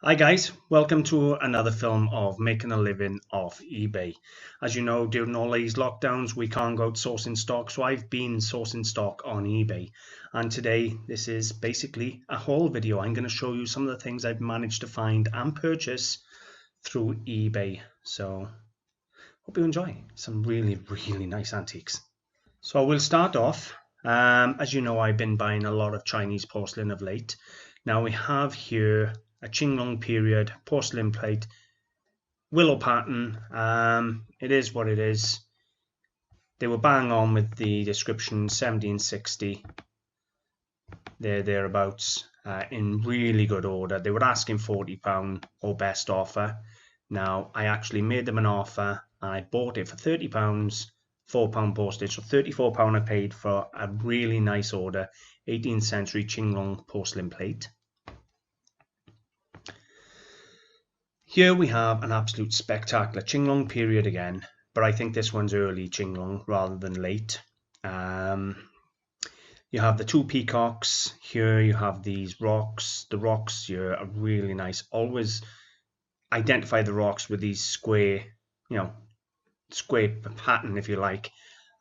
Hi guys, welcome to another film of making a living off eBay. As you know, during all these lockdowns we can't go out sourcing stock, so I've been sourcing stock on eBay. And today this is basically a haul video. I'm going to show you some of the things I've managed to find and purchase through eBay. So hope you enjoy some really nice antiques. So we'll start off. As you know, I've been buying a lot of Chinese porcelain of late. Now we have here a Qinglong period porcelain plate, willow pattern. It is what it is. They were bang on with the description, 1760. They're thereabouts, in really good order. They were asking £40 or best offer. Now I actually made them an offer and I bought it for £30, £4 postage, so £34 I paid for a really nice order, 18th century Qinglong porcelain plate. Here we have an absolute spectacular Qinglong period again, but I think this one's early Qinglong rather than late. You have the two peacocks. Here you have these rocks. The rocks here are really nice. Always identify the rocks with these square, square pattern if you like.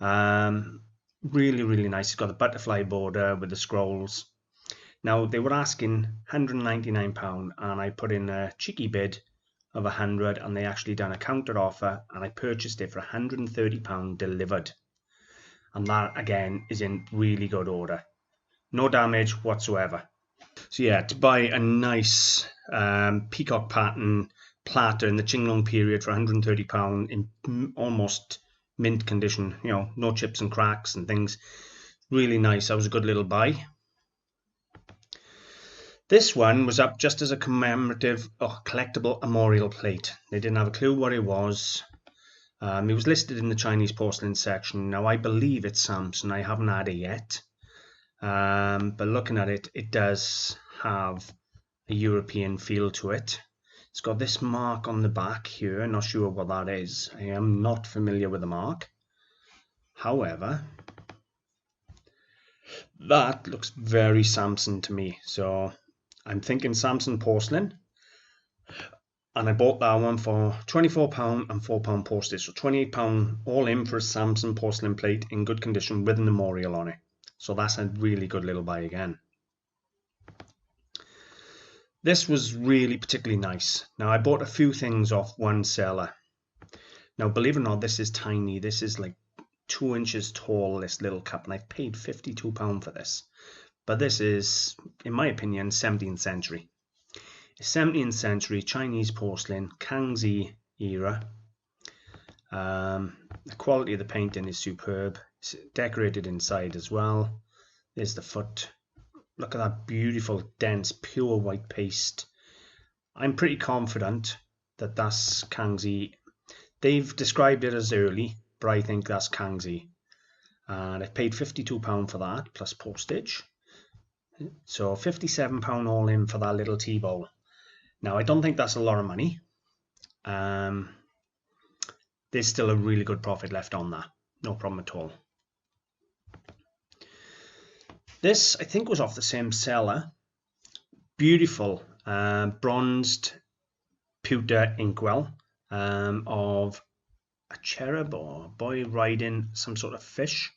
Really nice. It's got a butterfly border with the scrolls. Now they were asking £199 and I put in a cheeky bid of 100 and they actually done a counter offer and I purchased it for £130 delivered, and that again is in really good order, no damage whatsoever. So yeah, to buy a nice peacock pattern platter in the Qinglong period for £130 in almost mint condition, no chips and cracks and things, really nice. That was a good little buy. This one was up just as a commemorative collectible memorial plate. They didn't have a clue what it was. It was listed in the Chinese porcelain section. Now I believe it's Samson. I haven't had it yet. But looking at it, it does have a European feel to it. It's got this mark on the back here. Not sure what that is. I am not familiar with the mark. However, that looks very Samson to me. So I'm thinking Samson porcelain, and I bought that one for £24 and £4 postage, so £28 all in for a Samson porcelain plate in good condition with a memorial on it. So that's a really good little buy again. This was really particularly nice. Now I bought a few things off one seller. Now believe it or not, this is tiny. This is like 2 inches tall, this little cup, and I paid £52 for this. But this is, in my opinion, 17th century. 17th century Chinese porcelain, Kangsi era. The quality of the painting is superb. It's decorated inside as well. There's the foot. Look at that beautiful, dense, pure white paste. I'm pretty confident that that's Kangsi. They've described it as early, but I think that's Kangsi. And I paid £52 for that, plus postage. So £57 all in for that little tea bowl. Now I don't think that's a lot of money. There's still a really good profit left on that. No problem at all. This I think was off the same seller. Beautiful bronzed pewter inkwell of a cherub or a boy riding some sort of fish.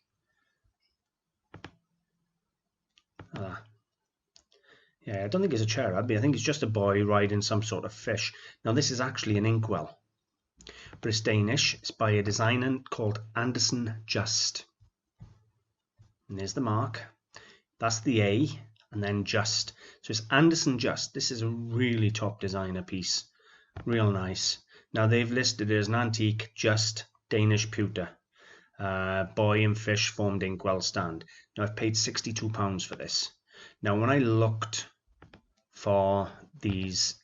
Yeah, I don't think it's a cherub. I think it's just a boy riding some sort of fish. Now this is actually an inkwell, but it's Danish. It's by a designer called Andersen Just. And there's the mark. That's the A, and then Just. So it's Andersen Just. This is a really top designer piece. Real nice. Now they've listed it as an antique just Danish pewter. Boy and fish formed inkwell stand. Now I've paid £62 for this. Now when I looked for these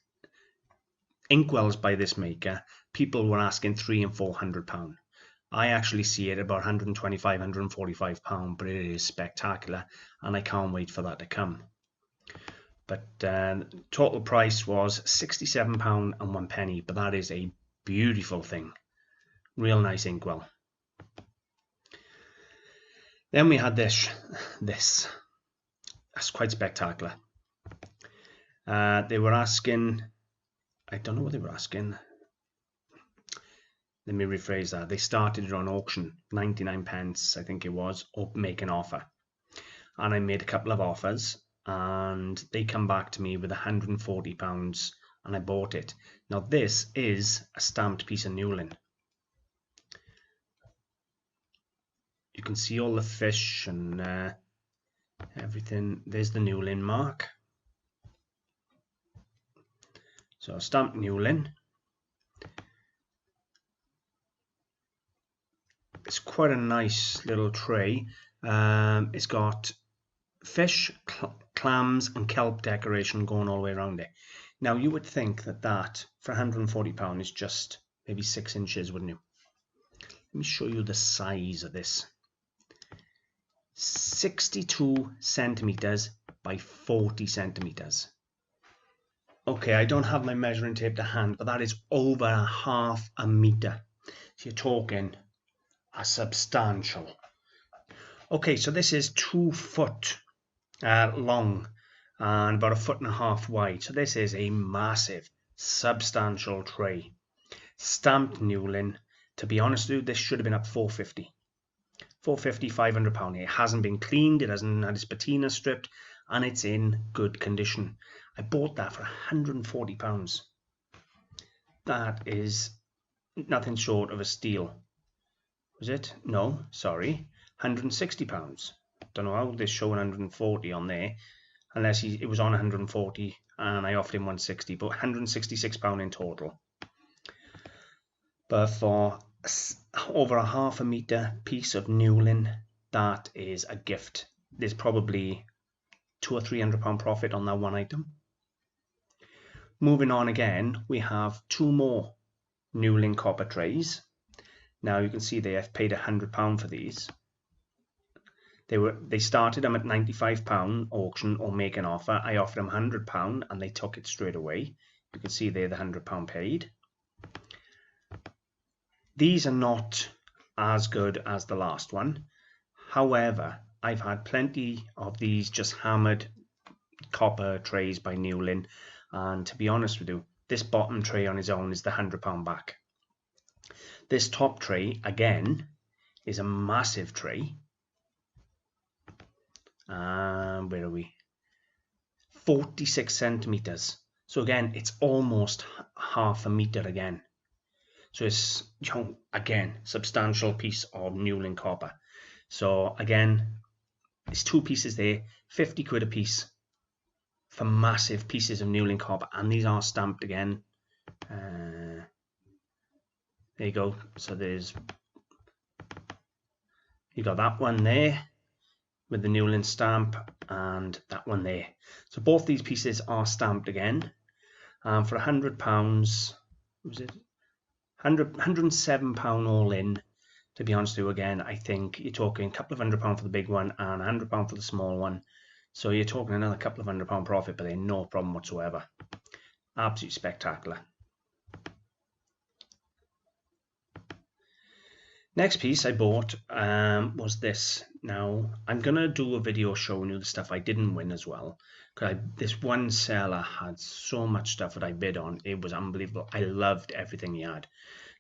inkwells by this maker, people were asking £300 and £400. I actually see it about £125, £145, but it is spectacular and I can't wait for that to come. But total price was £67 and 1 penny, but that is a beautiful thing. Real nice inkwell. Then we had this. That's quite spectacular. They were asking I don't know what they were asking. Let me rephrase that. They started it on auction, 99 pence, I think it was, or make an offer. And I made a couple of offers, and they come back to me with £140, and I bought it. Now this is a stamped piece of Newlin. You can see all the fish and everything. There's the Newlin mark. So stamped Newlin. It's quite a nice little tray. It's got fish, clams and kelp decoration going all the way around it. Now you would think that for £140 is just maybe 6 inches, wouldn't you? Let me show you the size of this. 62 centimeters by 40 centimeters. Okay, I don't have my measuring tape to hand, but that is over half a meter. So you're talking a substantial. Okay, so this is 2 foot long and about 1.5 feet wide. So this is a massive, substantial tray. Stamped Newlin. To be honest with you, this should have been up £450. £450, £500. It hasn't been cleaned, it hasn't had its patina stripped, and it's in good condition. I bought that for £140. That is nothing short of a steal. Was it? No, sorry, £160. Don't know how they're showing 140 on there, unless it was on 140 and I offered him 160, but £166 in total. But for over a half a meter piece of Newlin, that is a gift. There's probably £200 or £300 profit on that one item. Moving on again, we have 2 more Newlin copper trays. Now you can see they have paid £100 for these. They started them at £95 auction or make an offer. I offered them £100 and they took it straight away. You can see there the £100 paid. These are not as good as the last one. However, I've had plenty of these just hammered copper trays by Newlin, and to be honest with you, this bottom tray on its own is the £100 back. This top tray again is a massive tray. Where are we? 46 centimeters. So again, it's almost half a meter again. So it's, again, substantial piece of Newlin copper. So again, it's 2 pieces there, 50 quid a piece for massive pieces of Newlin copper, and these are stamped again. There you go. So you got that one there with the Newlin stamp, and that one there. So both these pieces are stamped again. For £100, was it? £107 all in. To be honest with you, again, I think you're talking a couple of £100 for the big one and £100 for the small one. So you're talking another couple of £100 profit, but they're no problem whatsoever. Absolutely spectacular. Next piece I bought was this. Now, I'm going to do a video showing you the stuff I didn't win as well. Because this one seller had so much stuff that I bid on. It was unbelievable. I loved everything he had.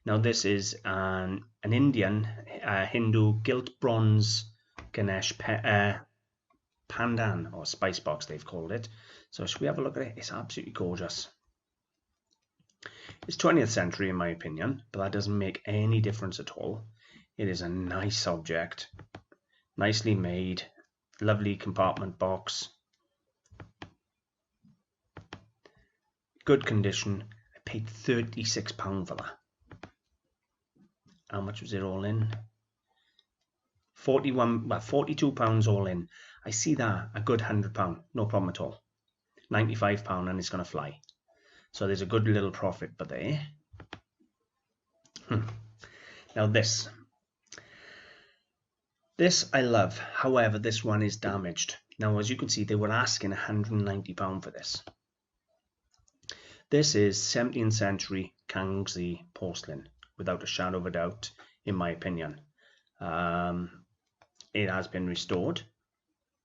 Now, this is an Indian Hindu gilt bronze Ganesh Pandan, or spice box they've called it. So should we have a look at it? It's absolutely gorgeous. It's 20th century in my opinion, but that doesn't make any difference at all. It is a nice object, nicely made, lovely compartment box, good condition. I paid £36 for that. How much was it all in? £42 all in. I see that, a good £100, no problem at all. £95 and it's going to fly. So there's a good little profit, but there. Now this I love. However, this one is damaged. Now, as you can see, they were asking £190 for this. This is 17th century Kangsi porcelain, without a shadow of a doubt, in my opinion. It has been restored.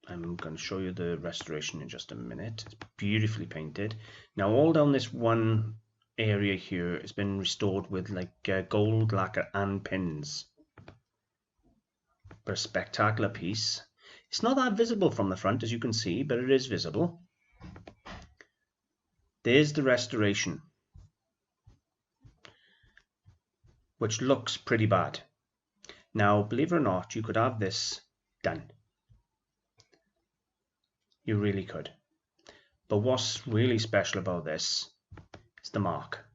I'm going to show you the restoration in just a minute. It's beautifully painted. Now, all down this one area here has been restored with like gold lacquer and pins. But a spectacular piece. It's not that visible from the front, as you can see, but it is visible. There's the restoration, which looks pretty bad. Now, believe it or not, you could have this done. You really could. But what's really special about this is the mark.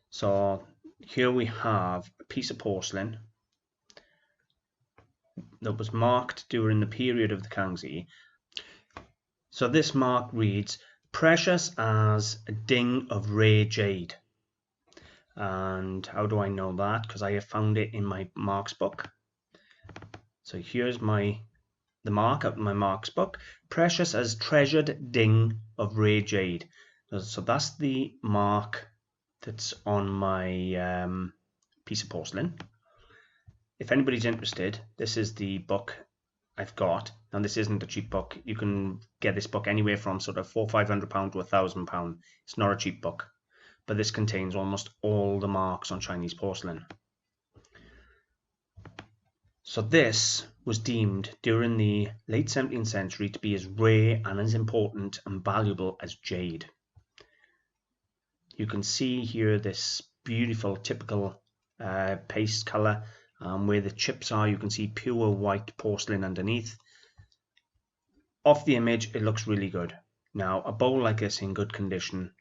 So here we have a piece of porcelain that was marked during the period of the Kangsi. So this mark reads, "Precious as a ding of rare jade." And how do I know that? Because I have found it in my marks book. So here's the mark out in my marks book. "Precious as treasured ding of rare jade." So that's the mark that's on my piece of porcelain. If anybody's interested, this is the book I've got. Now this isn't a cheap book. You can get this book anywhere from sort of £400–500 to £1,000. It's not a cheap book, but this contains almost all the marks on Chinese porcelain. So this was deemed during the late 17th century to be as rare and as important and valuable as jade. You can see here this beautiful typical paste color. Where the chips are, you can see pure white porcelain underneath. Off the image, it looks really good. Now, a bowl like this in good condition,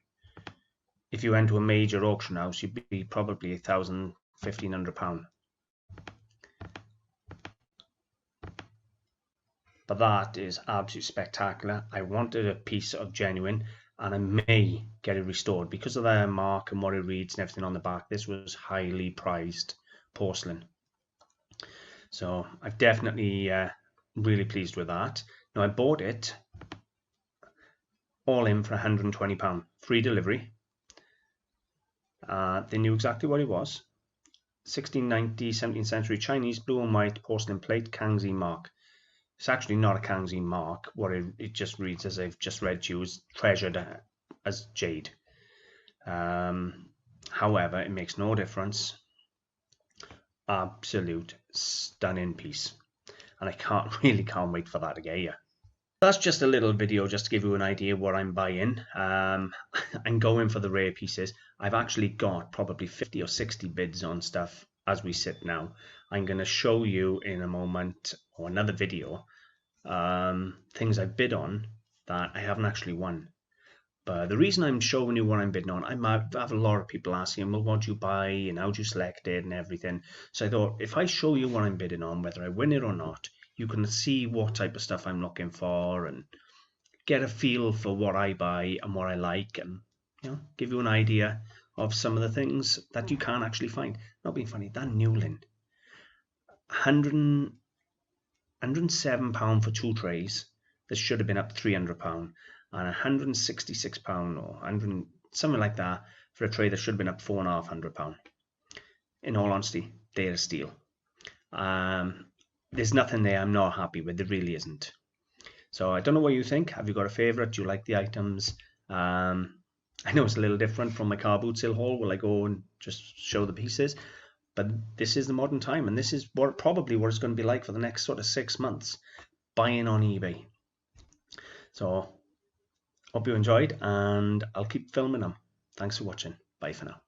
if you went to a major auction house, you'd be probably £1,000–1,500. But that is absolutely spectacular. I wanted a piece of genuine, and I may get it restored because of the mark and what it reads and everything on the back. This was highly prized porcelain. So I'm definitely really pleased with that. Now I bought it all in for £120, free delivery. They knew exactly what it was. 1690, 17th century Chinese blue and white porcelain plate, Kangsi mark. It's actually not a Kangsi mark. What it just reads, as I've just read to you, is treasured as jade. However, it makes no difference. Absolute stunning piece, and I really can't wait for that to get here. That's just a little video just to give you an idea what I'm buying. I'm going for the rare pieces. I've actually got probably 50 or 60 bids on stuff as we sit now. I'm going to show you in a moment or another video things I bid on that I haven't actually won. But the reason I'm showing you what I'm bidding on, I might have a lot of people asking, well, what do you buy and how do you select it and everything. So I thought, if I show you what I'm bidding on, whether I win it or not, you can see what type of stuff I'm looking for and get a feel for what I buy and what I like, and give you an idea of some of the things that you can't actually find. Not being funny, that Newlin, £107 for 2 trays. This should have been up £300. And £166 or something like that for a tray that should have been up £450. In all honesty, they're a steal. There's nothing there I'm not happy with. There really isn't. So I don't know what you think. Have you got a favourite? Do you like the items? I know it's a little different from my car boot sale haul. Will I go and just show the pieces? But this is the modern time, and this is probably what it's going to be like for the next sort of 6 months, buying on eBay. So hope you enjoyed, and I'll keep filming them. Thanks for watching. Bye for now.